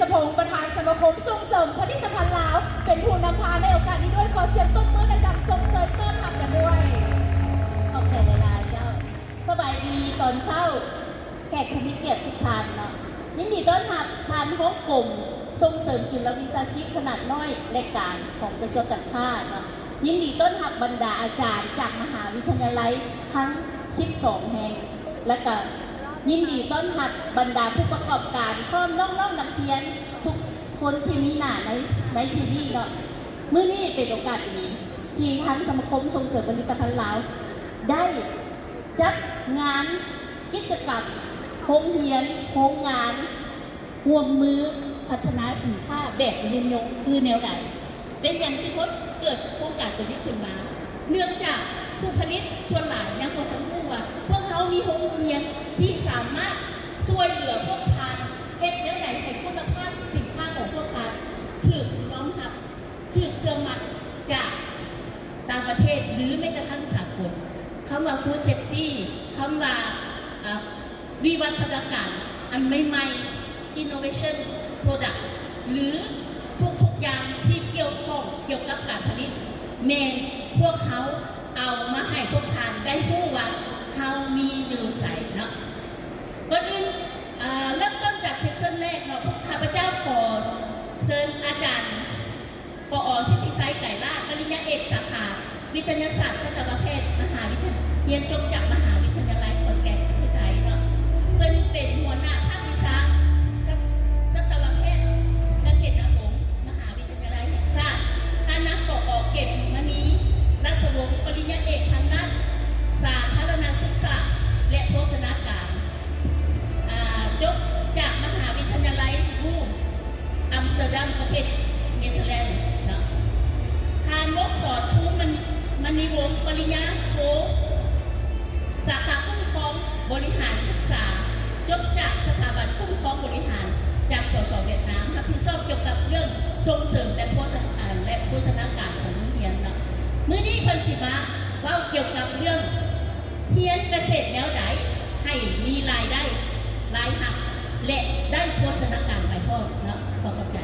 ศพงศ์ประธานสมาคมส่งเสริมผลิตภัณฑ์ลาวเป็นผู้นำพาในโอกาสนี้ด้วยขอเสียงตบมือดังๆส่งเสริมต้อนรับกันด้วยขอบใจเวลาเจ้าสบายดีตอนเช้าแขกผู้มีเกียรติทุกท่านเนาะยินดีต้อนรับทานของกลุ่มส่งเสริมจุลวิสาหกิจขนาดน้อยและกลางของกระทรวงการคลังเนาะยินดีต้อนรับบรรดาอาจารย์จากมหาวิทยาลัยทั้ง 12 แห่งและก็ยินดีต้อนรับบรรดาผู้ประกอบการพร้อมน้องๆนักเรียนทุกคนที่มีหน้าในที่นี่เนาะมื้อนี้เป็นโอกาสดีที่ทั้งสมาคมส่งเสริมผลิตภัณฑ์ลาวได้จัดงานกิจกรรมโรงเรียนโครงงานร่วมมือพัฒนาสินค้าแบบยืนยงคือแนวไหนเป็นอย่างที่เขาเกิดโครงการตัวนี้ขึ้นมาเนื่องจากผู้ผลิตส่วนหลายยังบ่ทันรู้ว่าพวกเขามีโรงเรียนที่สามารถช่วยเหลือพวกทานเฮ็ดแนวไหนให้คุณภาพสินค้าของพวกทานถูกน้อมรับถูกเชื่อมั่นจากต่างประเทศหรือแม้กระทั่งสากลคำว่า food safety คำว่าวิวัฒนาการอันใหม่ๆ innovation product หรือทุกอย่างที่เกี่ยวข้องเกี่ยวกับการผลิตแมนพวกเขาเอามาให้พวกทานได้รู้ว่าเขามีอยู่ใส่เนาะก่อนอื่นเริ่มต้นจากเซสชั่นแรกเนาะข้าพเจ้าขอเชิญอาจารย์ปอ.สิทธิไซไก่ลาดปริญญาเอกสาขาวิทยาศาสตร์สัตวแพทย์มหาวิทยาลัยเรียนจบจากมหาวิทยาลัยขอนแก่นประเทศไทยเนาะเป็นหัวหน้าภาควิชาสัตวแพทย์เกษตรศาสตร์มหาวิทยาลัยแห่งชาติคณะปอ.เกตมณีราชวงศ์ปริญญาเอกทางด้านสาธารณสุขและโภชนาการจบจากมหาวิทยาลัยบูอัมสเตอร์ดัมประเทศเนเธอร์แลนด์เนาะทานวกสอดภูมิมณีวงศ์ปริญญาโทสาขาคุ้มครองบริหารศึกษาจบจากสถาบันคุ้มครองบริหารจากสสเวียดนามรับผิดชอบเกี่ยวกับเรื่องส่งเสริมและโภชนาการของโรงเรียนเนาะมื้อนี้เพิ่นสิมาเว้าเกี่ยวกับเรื่องเรียนเกษตรแนวใดให้มีรายได้รายหักและได้โภชนาการไปพร้อมเนาะขอขอบใจ